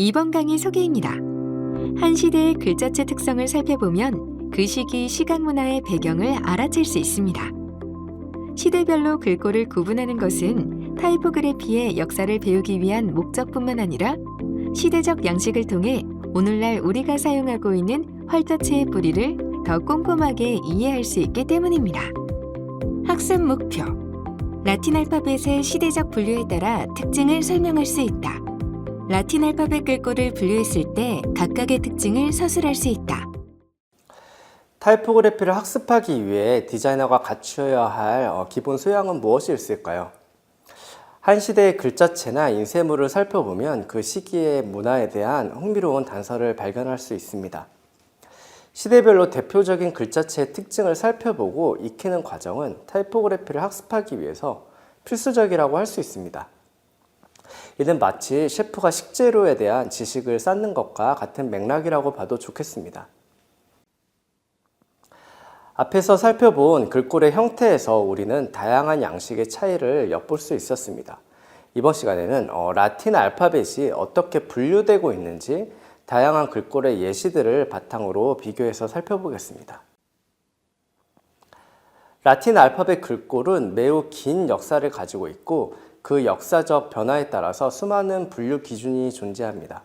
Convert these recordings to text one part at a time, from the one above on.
이번 강의 소개입니다. 한 시대의 글자체 특성을 살펴보면 그 시기 시각 문화의 배경을 알아챌 수 있습니다. 시대별로 글꼴을 구분하는 것은 타이포그래피의 역사를 배우기 위한 목적뿐만 아니라 시대적 양식을 통해 오늘날 우리가 사용하고 있는 활자체의 뿌리를 더 꼼꼼하게 이해할 수 있기 때문입니다. 학습 목표: 라틴 알파벳의 시대적 분류에 따라 특징을 설명할 수 있다. 라틴 알파벳 글꼴을 분류했을 때 각각의 특징을 서술할 수 있다. 타이포그래피를 학습하기 위해 디자이너가 갖추어야 할 기본 소양은 무엇이 있을까요? 한 시대의 글자체나 인쇄물을 살펴보면 그 시기의 문화에 대한 흥미로운 단서를 발견할 수 있습니다. 시대별로 대표적인 글자체의 특징을 살펴보고 익히는 과정은 타이포그래피를 학습하기 위해서 필수적이라고 할 수 있습니다. 이는 마치 셰프가 식재료에 대한 지식을 쌓는 것과 같은 맥락이라고 봐도 좋겠습니다. 앞에서 살펴본 글꼴의 형태에서 우리는 다양한 양식의 차이를 엿볼 수 있었습니다. 이번 시간에는 라틴 알파벳이 어떻게 분류되고 있는지 다양한 글꼴의 예시들을 바탕으로 비교해서 살펴보겠습니다. 라틴 알파벳 글꼴은 매우 긴 역사를 가지고 있고 그 역사적 변화에 따라서 수많은 분류 기준이 존재합니다.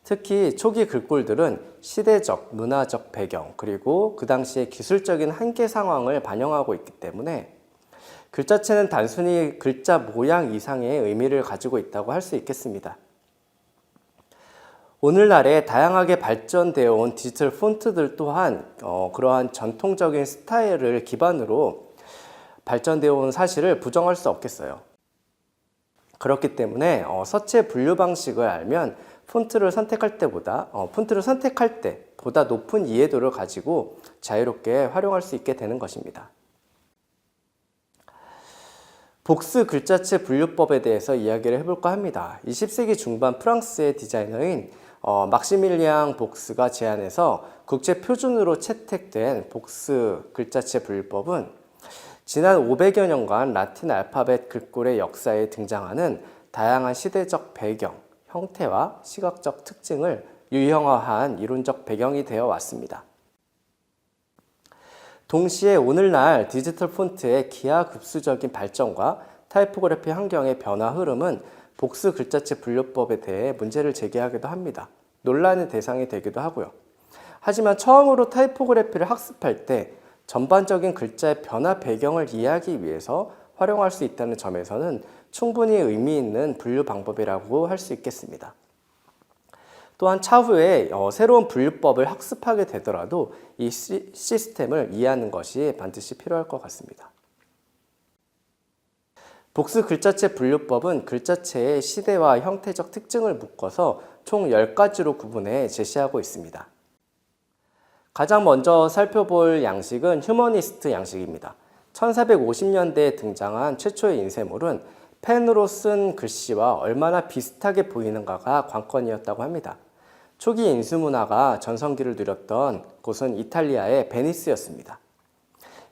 특히 초기 글꼴들은 시대적, 문화적 배경, 그리고 그 당시의 기술적인 한계 상황을 반영하고 있기 때문에 글자체는 단순히 글자 모양 이상의 의미를 가지고 있다고 할 수 있겠습니다. 오늘날에 다양하게 발전되어 온 디지털 폰트들 또한 그러한 전통적인 스타일을 기반으로 발전되어 온 사실을 부정할 수 없겠어요. 그렇기 때문에 서체 분류 방식을 알면 폰트를 선택할 때 보다 높은 이해도를 가지고 자유롭게 활용할 수 있게 되는 것입니다. 복스 글자체 분류법에 대해서 이야기를 해볼까 합니다. 20세기 중반 프랑스의 디자이너인 막시밀리앙 복스가 제안해서 국제 표준으로 채택된 복스 글자체 분류법은 지난 500여 년간 라틴 알파벳 글꼴의 역사에 등장하는 다양한 시대적 배경, 형태와 시각적 특징을 유형화한 이론적 배경이 되어 왔습니다. 동시에 오늘날 디지털 폰트의 기하급수적인 발전과 타이포그래피 환경의 변화 흐름은 복스 글자체 분류법에 대해 문제를 제기하기도 합니다. 논란의 대상이 되기도 하고요. 하지만 처음으로 타이포그래피를 학습할 때 전반적인 글자의 변화 배경을 이해하기 위해서 활용할 수 있다는 점에서는 충분히 의미 있는 분류 방법이라고 할 수 있겠습니다. 또한 차후에 새로운 분류법을 학습하게 되더라도 이 시스템을 이해하는 것이 반드시 필요할 것 같습니다. 복스 글자체 분류법은 글자체의 시대와 형태적 특징을 묶어서 총 10가지로 구분해 제시하고 있습니다. 가장 먼저 살펴볼 양식은 휴머니스트 양식입니다. 1450년대에 등장한 최초의 인쇄물은 펜으로 쓴 글씨와 얼마나 비슷하게 보이는가가 관건이었다고 합니다. 초기 인쇄문화가 전성기를 누렸던 곳은 이탈리아의 베니스였습니다.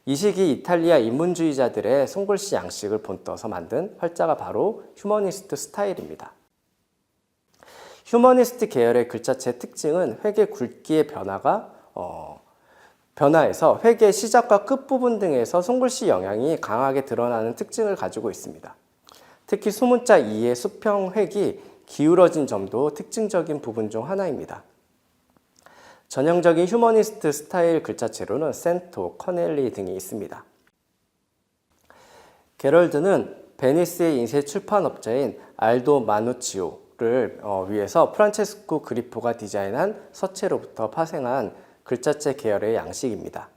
이 시기 이탈리아 인문주의자들의 손글씨 양식을 본떠서 만든 활자가 바로 휴머니스트 스타일입니다. 휴머니스트 계열의 글자체 특징은 획의 굵기의 변화에서 획의 시작과 끝부분 등에서 손글씨 영향이 강하게 드러나는 특징을 가지고 있습니다. 특히 소문자 2의 수평 획이 기울어진 점도 특징적인 부분 중 하나입니다. 전형적인 휴머니스트 스타일 글자체로는 센토, 커넬리 등이 있습니다. 게럴드는 베니스의 인쇄 출판업자인 알도 마누치오를 위해서 프란체스코 그리포가 디자인한 서체로부터 파생한 글자체 계열의 양식입니다.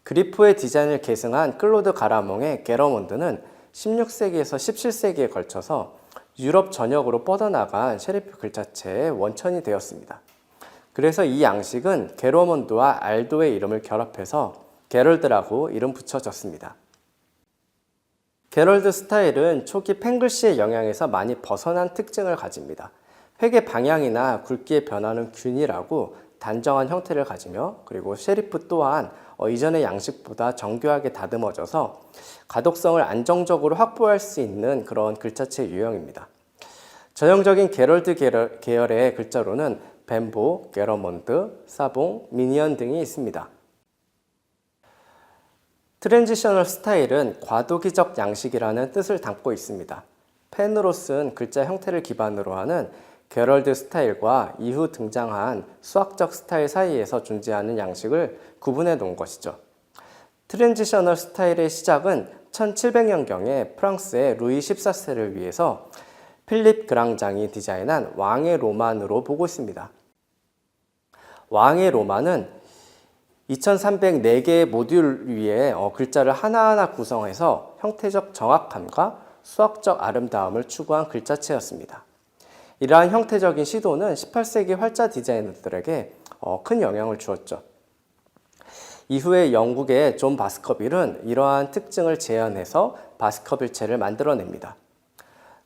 그리포의 디자인을 계승한 클로드 가라몽의 게러몬드는 16세기에서 17세기에 걸쳐서 유럽 전역으로 뻗어나간 셰리프 글자체의 원천이 되었습니다. 그래서 이 양식은 게러몬드와 알도의 이름을 결합해서 게럴드라고 이름 붙여졌습니다. 게럴드 스타일은 초기 펜글씨의 영향에서 많이 벗어난 특징을 가집니다. 획의 방향이나 굵기의 변화는 균일하고 단정한 형태를 가지며 그리고 셰리프 또한 이전의 양식보다 정교하게 다듬어져서 가독성을 안정적으로 확보할 수 있는 그런 글자체 유형입니다. 전형적인 게럴드 계열의 글자로는 벤보, 게러몬드, 사봉, 미니언 등이 있습니다. 트랜지셔널 스타일은 과도기적 양식이라는 뜻을 담고 있습니다. 펜으로 쓴 글자 형태를 기반으로 하는 게럴드 스타일과 이후 등장한 수학적 스타일 사이에서 존재하는 양식을 구분해 놓은 것이죠. 트랜지셔널 스타일의 시작은 1700년경에 프랑스의 루이 14세를 위해서 필립 그랑장이 디자인한 왕의 로만으로 보고 있습니다. 왕의 로만은 2304개의 모듈 위에 글자를 하나하나 구성해서 형태적 정확함과 수학적 아름다움을 추구한 글자체였습니다. 이러한 형태적인 시도는 18세기 활자 디자이너들에게 큰 영향을 주었죠. 이후에 영국의 존 바스커빌은 이러한 특징을 재현해서 바스커빌체를 만들어냅니다.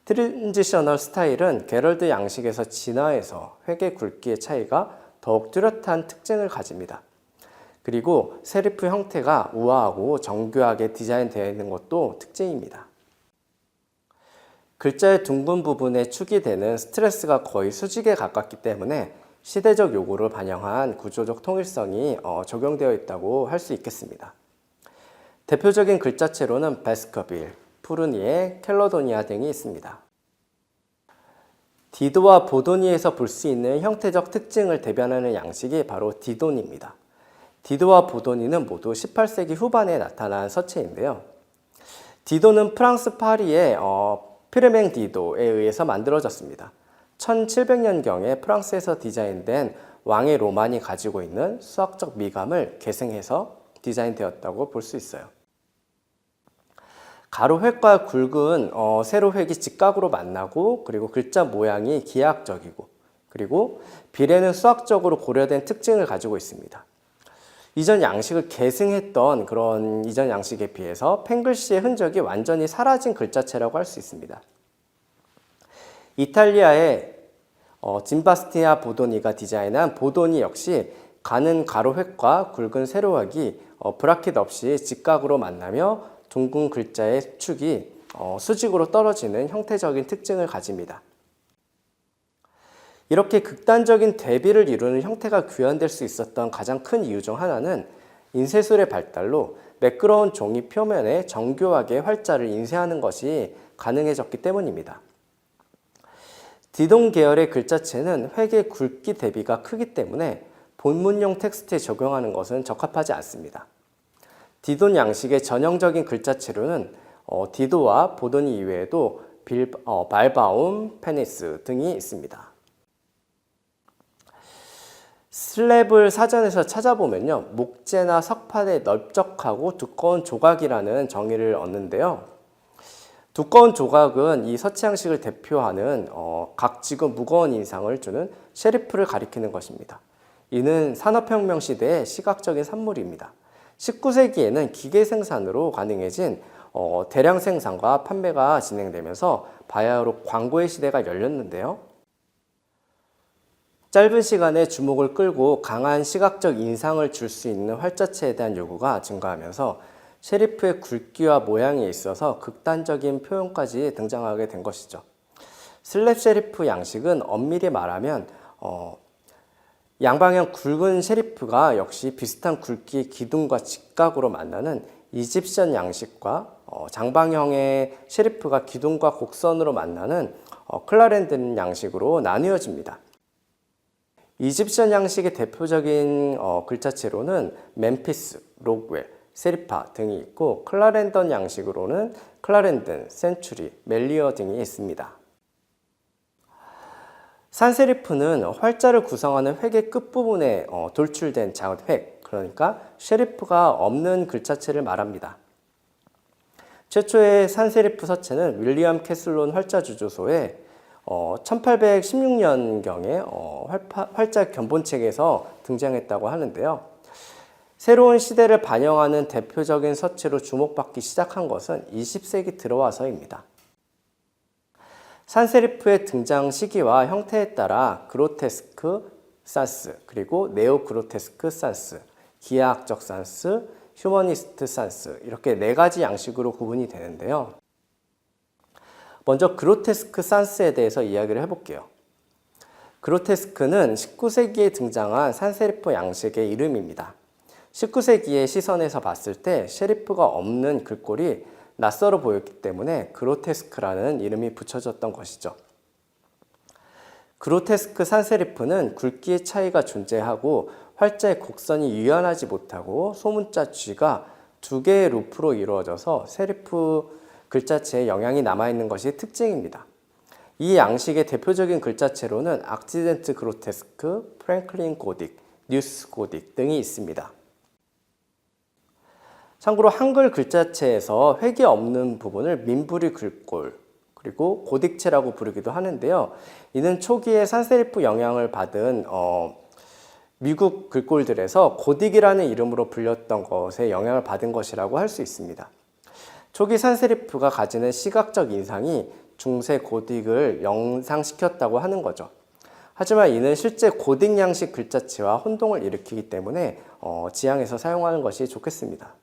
트랜지셔널 스타일은 게럴드 양식에서 진화해서 회계 굵기의 차이가 더욱 뚜렷한 특징을 가집니다. 그리고 세리프 형태가 우아하고 정교하게 디자인되어 있는 것도 특징입니다. 글자의 둥근 부분에 축이 되는 스트레스가 거의 수직에 가깝기 때문에 시대적 요구를 반영한 구조적 통일성이 적용되어 있다고 할 수 있겠습니다. 대표적인 글자체로는 바스커빌, 푸르니에, 켈러도니아 등이 있습니다. 디도와 보도니에서 볼 수 있는 형태적 특징을 대변하는 양식이 바로 디도니입니다. 디도와 보도니는 모두 18세기 후반에 나타난 서체인데요. 디도는 프랑스 파리의 피르맹 디도에 의해서 만들어졌습니다. 1700년경에 프랑스에서 디자인된 왕의 로만이 가지고 있는 수학적 미감을 계승해서 디자인되었다고 볼 수 있어요. 가로획과 굵은 세로획이 직각으로 만나고 그리고 글자 모양이 기하학적이고 그리고 비례는 수학적으로 고려된 특징을 가지고 있습니다. 이전 양식을 계승했던 그런 이전 양식에 비해서 펜글씨의 흔적이 완전히 사라진 글자체라고 할 수 있습니다. 이탈리아의 짐바스티아 보도니가 디자인한 보도니 역시 가는 가로획과 굵은 세로획이 브라켓 없이 직각으로 만나며 둥근 글자의 축이 수직으로 떨어지는 형태적인 특징을 가집니다. 이렇게 극단적인 대비를 이루는 형태가 구현될 수 있었던 가장 큰 이유 중 하나는 인쇄술의 발달로 매끄러운 종이 표면에 정교하게 활자를 인쇄하는 것이 가능해졌기 때문입니다. 디돈 계열의 글자체는 획의 굵기 대비가 크기 때문에 본문용 텍스트에 적용하는 것은 적합하지 않습니다. 디돈 양식의 전형적인 글자체로는 디도와 보도니 이외에도 발바움, 페니스 등이 있습니다. 슬랩을 사전에서 찾아보면요, 목재나 석판의 넓적하고 두꺼운 조각이라는 정의를 얻는데요. 두꺼운 조각은 이 서체 양식을 대표하는 각지고 무거운 인상을 주는 셰리프를 가리키는 것입니다. 이는 산업혁명 시대의 시각적인 산물입니다. 19세기에는 기계 생산으로 가능해진 대량 생산과 판매가 진행되면서 바야흐로 광고의 시대가 열렸는데요. 짧은 시간에 주목을 끌고 강한 시각적 인상을 줄 수 있는 활자체에 대한 요구가 증가하면서 셰리프의 굵기와 모양에 있어서 극단적인 표현까지 등장하게 된 것이죠. 슬랩 셰리프 양식은 엄밀히 말하면 양방향 굵은 셰리프가 역시 비슷한 굵기의 기둥과 직각으로 만나는 이집션 양식과 장방형의 셰리프가 기둥과 곡선으로 만나는 클라렌든 양식으로 나뉘어집니다. 이집션 양식의 대표적인 글자체로는 멤피스, 록웰, 세리파 등이 있고 클라렌던 양식으로는 클라렌든, 센츄리, 멜리어 등이 있습니다. 산세리프는 활자를 구성하는 획의 끝부분에 돌출된 작은 획, 그러니까 셰리프가 없는 글자체를 말합니다. 최초의 산세리프 서체는 윌리엄 캐슬론 활자주조소에 1816년경에 활자 견본책에서 등장했다고 하는데요. 새로운 시대를 반영하는 대표적인 서체로 주목받기 시작한 것은 20세기 들어와서입니다. 산세리프의 등장 시기와 형태에 따라 그로테스크 산스, 그리고 네오 그로테스크 산스, 기하학적 산스, 휴머니스트 산스 이렇게 네 가지 양식으로 구분이 되는데요. 먼저 그로테스크 산스에 대해서 이야기를 해볼게요. 그로테스크는 19세기에 등장한 산세리프 양식의 이름입니다. 19세기의 시선에서 봤을 때 셰리프가 없는 글꼴이 낯설어 보였기 때문에 그로테스크라는 이름이 붙여졌던 것이죠. 그로테스크 산세리프는 굵기의 차이가 존재하고 활자의 곡선이 유연하지 못하고 소문자 G가 두 개의 루프로 이루어져서 세리프 글자체에 영향이 남아있는 것이 특징입니다. 이 양식의 대표적인 글자체로는 악시덴트 그로테스크, 프랭클린 고딕, 뉴스 고딕 등이 있습니다. 참고로 한글 글자체에서 획이 없는 부분을 민부리 글꼴, 그리고 고딕체라고 부르기도 하는데요. 이는 초기에 산세리프 영향을 받은 미국 글꼴들에서 고딕이라는 이름으로 불렸던 것에 영향을 받은 것이라고 할 수 있습니다. 초기 산세리프가 가지는 시각적 인상이 중세 고딕을 연상시켰다고 하는 거죠. 하지만 이는 실제 고딕 양식 글자체와 혼동을 일으키기 때문에 지양해서 사용하는 것이 좋겠습니다.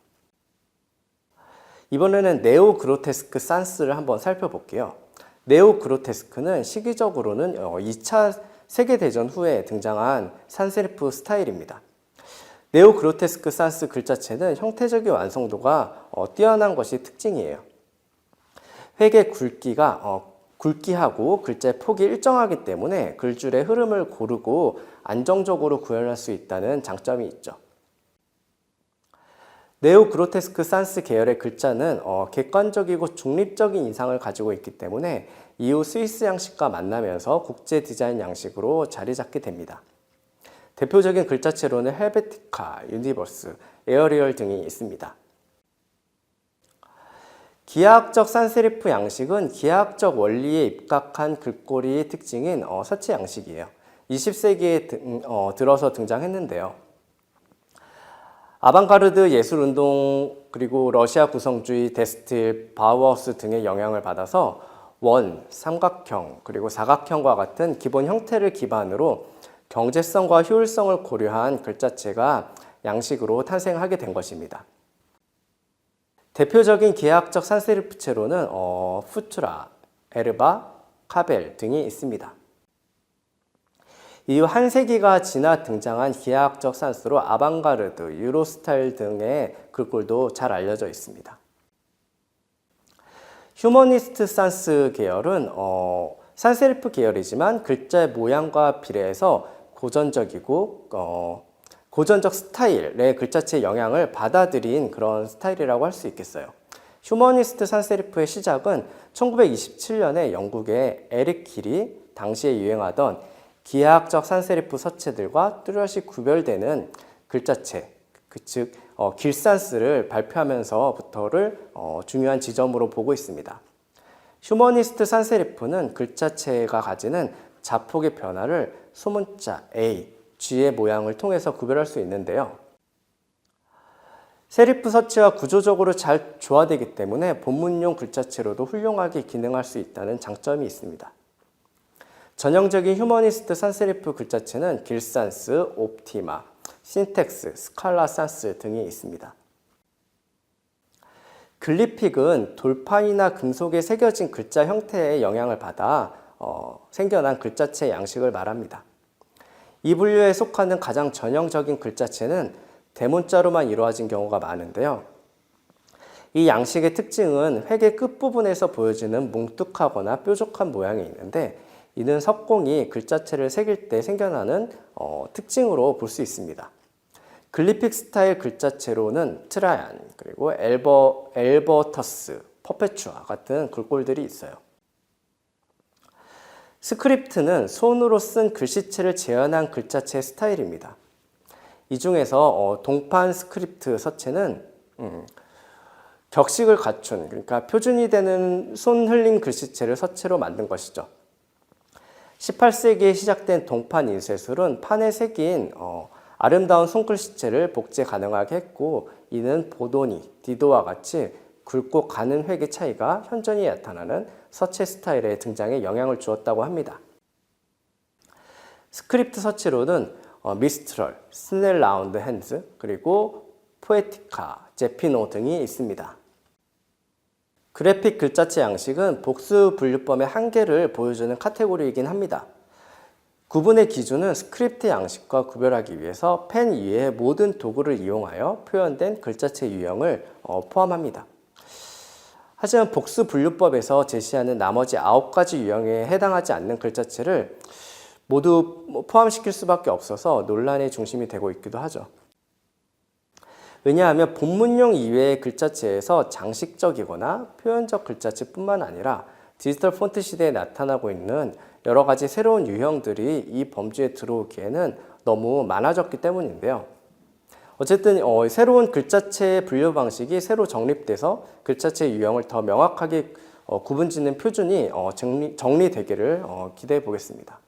이번에는 네오 그로테스크 산스를 한번 살펴볼게요. 네오 그로테스크는 시기적으로는 2차 세계대전 후에 등장한 산세리프 스타일입니다. 네오 그로테스크 산스 글자체는 형태적인 완성도가 뛰어난 것이 특징이에요. 획의 굵기하고 글자의 폭이 일정하기 때문에 글줄의 흐름을 고르고 안정적으로 구현할 수 있다는 장점이 있죠. 네오 그로테스크 산스 계열의 글자는 객관적이고 중립적인 인상을 가지고 있기 때문에 이후 스위스 양식과 만나면서 국제 디자인 양식으로 자리 잡게 됩니다. 대표적인 글자체로는 헬베티카, 유니버스, 에어리얼 등이 있습니다. 기하학적 산세리프 양식은 기하학적 원리에 입각한 글꼴의 특징인 서치 양식이에요. 20세기에 들어서 등장했는데요. 아방가르드 예술운동 그리고 러시아 구성주의, 데스틸, 바우하우스 등의 영향을 받아서 원, 삼각형, 그리고 사각형과 같은 기본 형태를 기반으로 경제성과 효율성을 고려한 글자체가 양식으로 탄생하게 된 것입니다. 대표적인 기하학적 산세리프체로는 푸투라, 에르바, 카벨 등이 있습니다. 이후 한 세기가 지나 등장한 기하학적 산수로 아방가르드, 유로스타일 등의 글꼴도 잘 알려져 있습니다. 휴머니스트 산스 계열은 산세리프 계열이지만 글자의 모양과 비례해서 고전적 스타일의 글자체의 영향을 받아들인 그런 스타일이라고 할 수 있겠어요. 휴머니스트 산세리프의 시작은 1927년에 영국의 에릭 길이 당시에 유행하던 기하학적 산세리프 서체들과 뚜렷이 구별되는 글자체, 즉 길산스를 발표하면서부터를 중요한 지점으로 보고 있습니다. 휴머니스트 산세리프는 글자체가 가지는 자폭의 변화를 소문자 A, G의 모양을 통해서 구별할 수 있는데요. 세리프 서체와 구조적으로 잘 조화되기 때문에 본문용 글자체로도 훌륭하게 기능할 수 있다는 장점이 있습니다. 전형적인 휴머니스트 산세리프 글자체는 길산스, 옵티마, 신텍스, 스칼라 산스 등이 있습니다. 글리픽은 돌판이나 금속에 새겨진 글자 형태의 영향을 받아 생겨난 글자체 양식을 말합니다. 이 분류에 속하는 가장 전형적인 글자체는 대문자로만 이루어진 경우가 많은데요. 이 양식의 특징은 획의 끝부분에서 보여지는 뭉툭하거나 뾰족한 모양이 있는데 이는 석공이 글자체를 새길 때 생겨나는 특징으로 볼 수 있습니다. 글리픽 스타일 글자체로는 트라얀, 그리고 엘버터스, 퍼페추아 같은 글꼴들이 있어요. 스크립트는 손으로 쓴 글씨체를 재현한 글자체 스타일입니다. 이 중에서 동판 스크립트 서체는 격식을 갖춘, 그러니까 표준이 되는 손 흘린 글씨체를 서체로 만든 것이죠. 18세기에 시작된 동판 인쇄술은 판에 새긴 아름다운 손글씨체를 복제 가능하게 했고 이는 보도니, 디도와 같이 굵고 가는 획의 차이가 현저히 나타나는 서체 스타일의 등장에 영향을 주었다고 합니다. 스크립트 서체로는 미스트럴, 스넬 라운드 핸즈, 그리고 포에티카, 제피노 등이 있습니다. 그래픽 글자체 양식은 복수 분류법의 한계를 보여주는 카테고리이긴 합니다. 구분의 기준은 스크립트 양식과 구별하기 위해서 펜 이외의 모든 도구를 이용하여 표현된 글자체 유형을 포함합니다. 하지만 복수 분류법에서 제시하는 나머지 9가지 유형에 해당하지 않는 글자체를 모두 포함시킬 수밖에 없어서 논란의 중심이 되고 있기도 하죠. 왜냐하면 본문용 이외의 글자체에서 장식적이거나 표현적 글자체뿐만 아니라 디지털 폰트 시대에 나타나고 있는 여러 가지 새로운 유형들이 이 범주에 들어오기에는 너무 많아졌기 때문인데요. 어쨌든 새로운 글자체 분류 방식이 새로 정립돼서 글자체 유형을 더 명확하게 구분짓는 표준이 정리되기를 기대해 보겠습니다.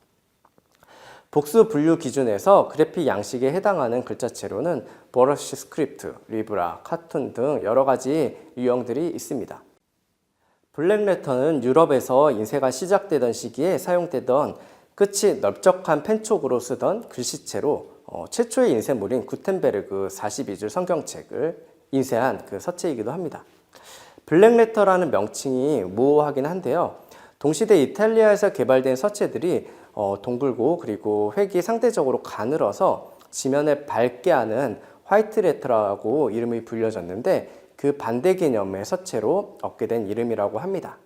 복수 분류 기준에서 그래픽 양식에 해당하는 글자체로는 브러쉬 스크립트, 리브라, 카툰 등 여러 가지 유형들이 있습니다. 블랙레터는 유럽에서 인쇄가 시작되던 시기에 사용되던 끝이 넓적한 펜촉으로 쓰던 글씨체로 최초의 인쇄물인 구텐베르그 42줄 성경책을 인쇄한 그 서체이기도 합니다. 블랙레터라는 명칭이 모호하긴 한데요. 동시대 이탈리아에서 개발된 서체들이 동글고 그리고 획이 상대적으로 가늘어서 지면을 밝게 하는 화이트 레터라고 이름이 불려졌는데 그 반대 개념의 서체로 얻게 된 이름이라고 합니다.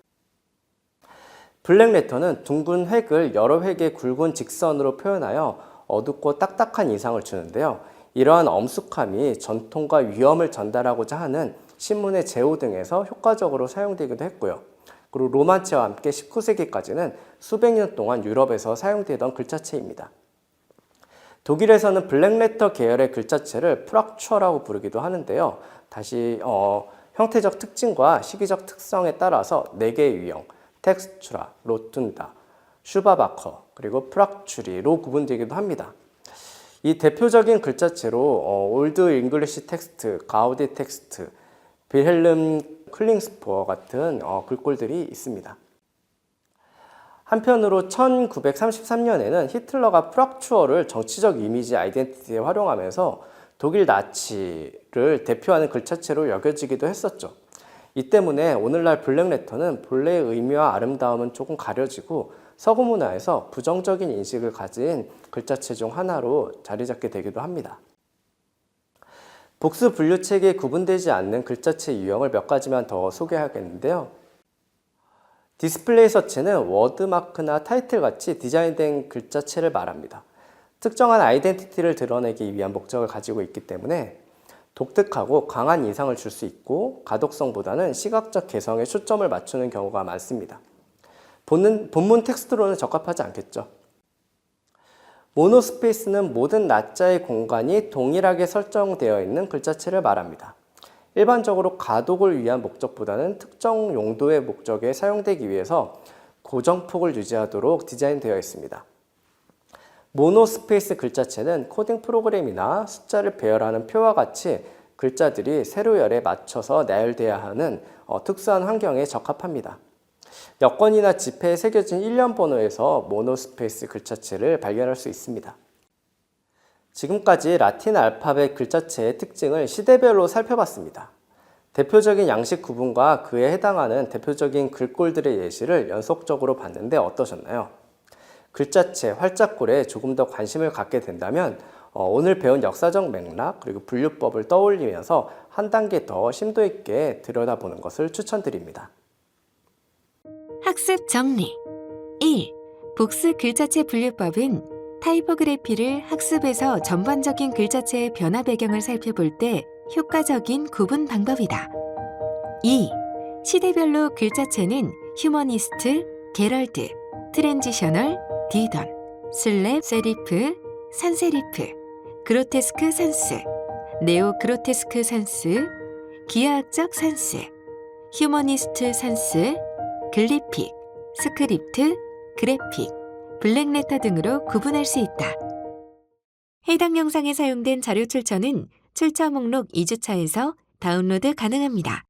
블랙레터는 둥근 획을 여러 획의 굵은 직선으로 표현하여 어둡고 딱딱한 인상을 주는데요. 이러한 엄숙함이 전통과 위엄을 전달하고자 하는 신문의 제호 등에서 효과적으로 사용되기도 했고요. 그리고 로만체와 함께 19세기까지는 수백 년 동안 유럽에서 사용되던 글자체입니다. 독일에서는 블랙레터 계열의 글자체를 프락추어라고 부르기도 하는데요. 다시 형태적 특징과 시기적 특성에 따라서 4개의 유형, 텍스추라, 로툰다, 슈바바커, 그리고 프락추리로 구분되기도 합니다. 이 대표적인 글자체로 올드 잉글리시 텍스트, 가우디 텍스트, 빌헬름 클링스포어 같은 글꼴들이 있습니다. 한편으로 1933년에는 히틀러가 프락추어를 정치적 이미지 아이덴티티에 활용하면서 독일 나치를 대표하는 글자체로 여겨지기도 했었죠. 이 때문에 오늘날 블랙레터는 본래의 의미와 아름다움은 조금 가려지고 서구 문화에서 부정적인 인식을 가진 글자체 중 하나로 자리 잡게 되기도 합니다. 복수 분류책에 구분되지 않는 글자체 유형을 몇 가지만 더 소개하겠는데요. 디스플레이 서체는 워드마크나 타이틀 같이 디자인된 글자체를 말합니다. 특정한 아이덴티티를 드러내기 위한 목적을 가지고 있기 때문에 독특하고 강한 인상을 줄 수 있고 가독성보다는 시각적 개성에 초점을 맞추는 경우가 많습니다. 본문 텍스트로는 적합하지 않겠죠. 모노스페이스는 모든 낱자의 공간이 동일하게 설정되어 있는 글자체를 말합니다. 일반적으로 가독을 위한 목적보다는 특정 용도의 목적에 사용되기 위해서 고정폭을 유지하도록 디자인되어 있습니다. 모노스페이스 글자체는 코딩 프로그램이나 숫자를 배열하는 표와 같이 글자들이 세로열에 맞춰서 나열되어야 하는 특수한 환경에 적합합니다. 여권이나 지폐에 새겨진 일련 번호에서 모노스페이스 글자체를 발견할 수 있습니다. 지금까지 라틴 알파벳 글자체의 특징을 시대별로 살펴봤습니다. 대표적인 양식 구분과 그에 해당하는 대표적인 글꼴들의 예시를 연속적으로 봤는데 어떠셨나요? 글자체, 활자꼴에 조금 더 관심을 갖게 된다면 오늘 배운 역사적 맥락 그리고 분류법을 떠올리면서 한 단계 더 심도 있게 들여다보는 것을 추천드립니다. 학습 정리 1. 복수 글자체 분류법은 타이포그래피를 학습에서 전반적인 글자체의 변화 배경을 살펴볼 때 효과적인 구분 방법이다. 2. 시대별로 글자체는 휴머니스트, 게럴드, 트랜지셔널, 디던, 슬랩, 세리프, 산세리프, 그로테스크 산스, 네오 그로테스크 산스, 기하학적 산스, 휴머니스트 산스, 글리픽, 스크립트, 그래픽, 블랙레터 등으로 구분할 수 있다. 해당 영상에 사용된 자료 출처는 출처 목록 2주차에서 다운로드 가능합니다.